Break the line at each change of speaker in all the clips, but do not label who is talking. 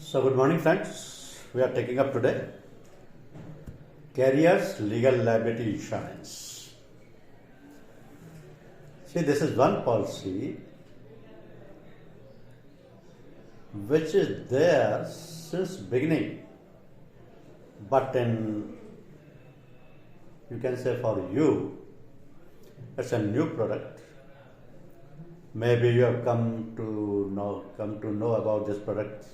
So, good morning, friends. We are taking up today carriers legal liability insurance. See, this is one policy which is there since beginning, but you can say for you, it's a new product. Maybe you have come to know about this product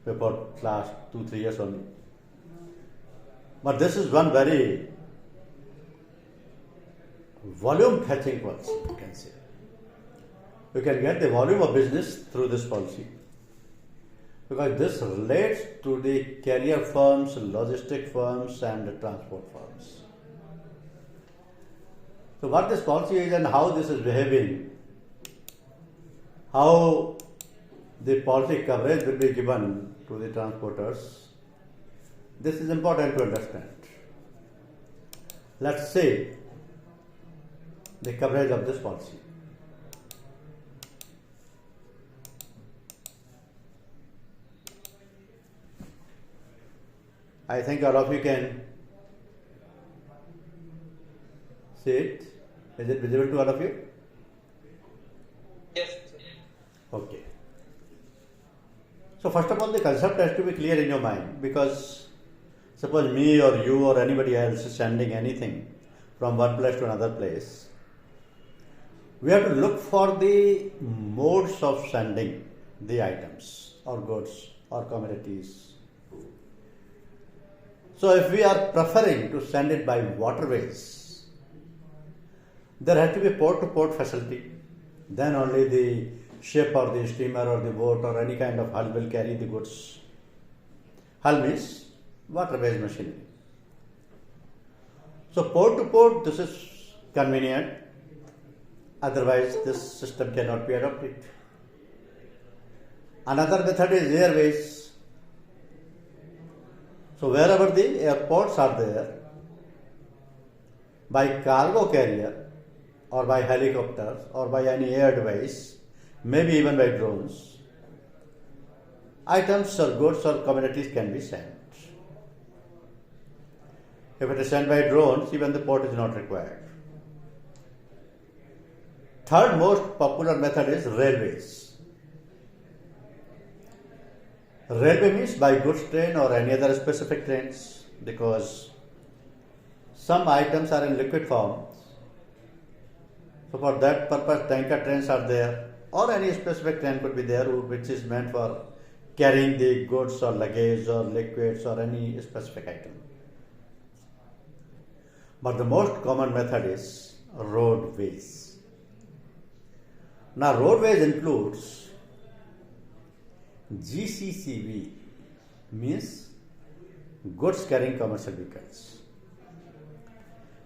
before last 2-3 years only. But this is one very volume catching policy, you can say. You can get the volume of business through this policy because this relates to the carrier firms, logistic firms and the transport firms. So what this policy is and how this is behaving, how the policy coverage will be given to the transporters, this is important to understand. Let's say the coverage of this policy. I think all of you can see it. Is it visible to all of you?
Yes.
Okay. So first of all, the concept has to be clear in your mind, because suppose me or you or anybody else is sending anything from one place to another place, we have to look for the modes of sending the items or goods or commodities. So if we are preferring to send it by waterways, there has to be port-to-port facility. Then only the ship or the steamer or the boat or any kind of hull will carry the goods. Hull means water-based machinery. So port-to-port, this is convenient. Otherwise, this system cannot be adopted. Another method is airways. So wherever the airports are there, by cargo carrier or by helicopters or by any air device, maybe even by drones, items or goods or commodities can be sent. If it is sent by drones, even the port is not required. Third most popular method is railways. Railway means by goods train or any other specific trains, because some items are in liquid form. So for that purpose, tanker trains are there, or any specific train could be there which is meant for carrying the goods or luggage or liquids or any specific item. But the most common method is roadways. Now roadways includes GCCV, means goods carrying commercial vehicles.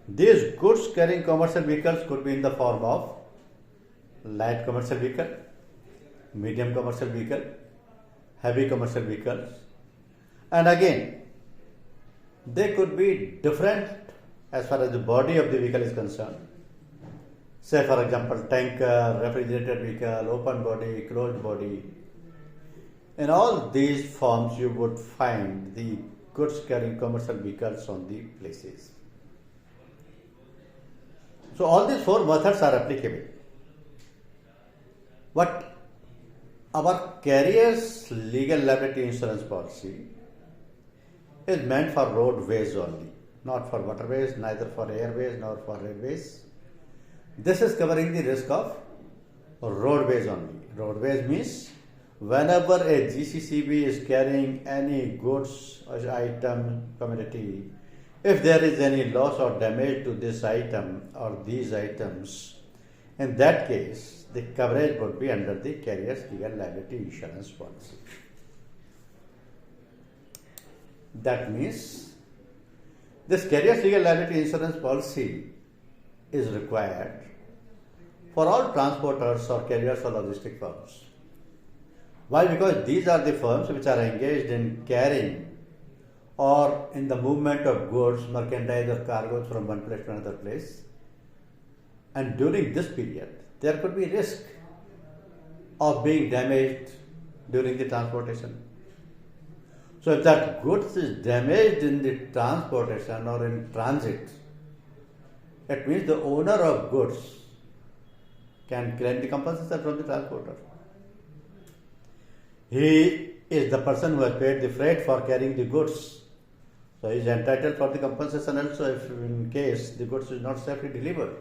These goods carrying commercial vehicles could be in the form of light commercial vehicle, medium commercial vehicle, heavy commercial vehicles, and again they could be different as far as the body of the vehicle is concerned. Say for example, tanker, refrigerated vehicle, open body, closed body. In all these forms you would find the goods carrying commercial vehicles on the places. So all these four methods are applicable. But our carrier's legal liability insurance policy is meant for roadways only, not for waterways, neither for airways nor for railways. This is covering the risk of roadways only. Roadways means whenever a GCCB is carrying any goods or item, commodity, if there is any loss or damage to this item or these items, in that case, the coverage would be under the carrier's legal liability insurance policy. That means this carrier's legal liability insurance policy is required for all transporters or carriers or logistic firms. Why? Because these are the firms which are engaged in carrying or in the movement of goods, merchandise or cargoes from one place to another place. And during this period, there could be risk of being damaged during the transportation. So if that goods is damaged in the transportation or in transit, it means the owner of goods can claim the compensation from the transporter. He is the person who has paid the freight for carrying the goods. So he is entitled for the compensation also if in case the goods is not safely delivered.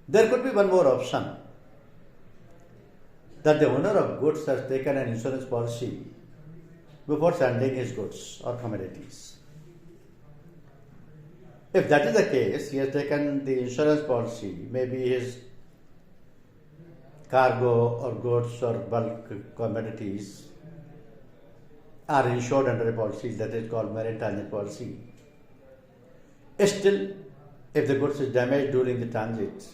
There could be one more option, that the owner of goods has taken an insurance policy before sending his goods or commodities. If that is the case, he has taken the insurance policy, maybe his cargo or goods or bulk commodities are insured under a policy that is called marine transit policy. Still, if the goods is damaged during the transit,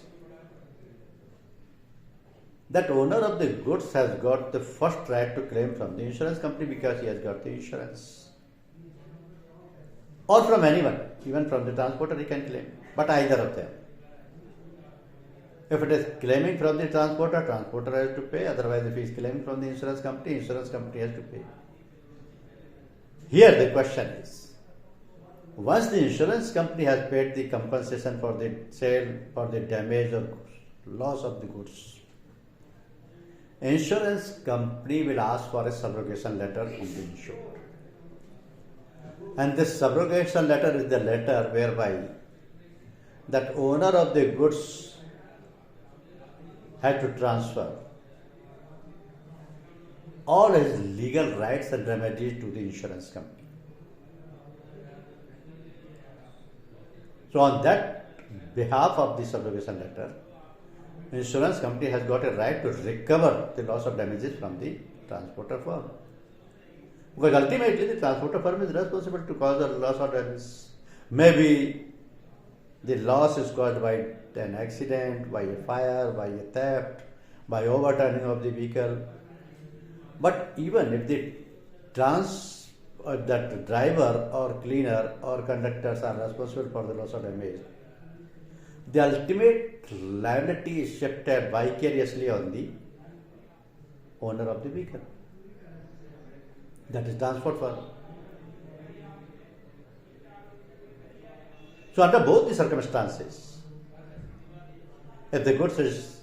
that owner of the goods has got the first right to claim from the insurance company because he has got the insurance. Or from anyone, even from the transporter he can claim, but either of them. If it is claiming from the transporter has to pay, otherwise if he is claiming from the insurance company has to pay. Here the question is, once the insurance company has paid the compensation for the sale, for the damage or loss of the goods, insurance company will ask for a subrogation letter from the insured. And this subrogation letter is the letter whereby that owner of the goods had to transfer all his legal rights and remedies to the insurance company. So on that behalf of the subrogation letter, insurance company has got a right to recover the loss of damages from the transporter firm. Because ultimately the transporter firm is responsible to cause the loss of damages. Maybe the loss is caused by an accident, by a fire, by a theft, by overturning of the vehicle. But even if that driver or cleaner or conductors are responsible for the loss of damage, the ultimate liability is shifted vicariously on the owner of the vehicle. That is transport firm. So under both the circumstances, if the goods is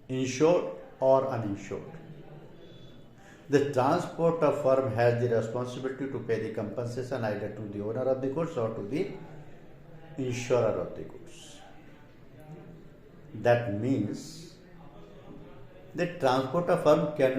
insured or uninsured, the transporter firm has the responsibility to pay the compensation either to the owner of the goods or to the insurer of the goods. That means the transporter firm cannot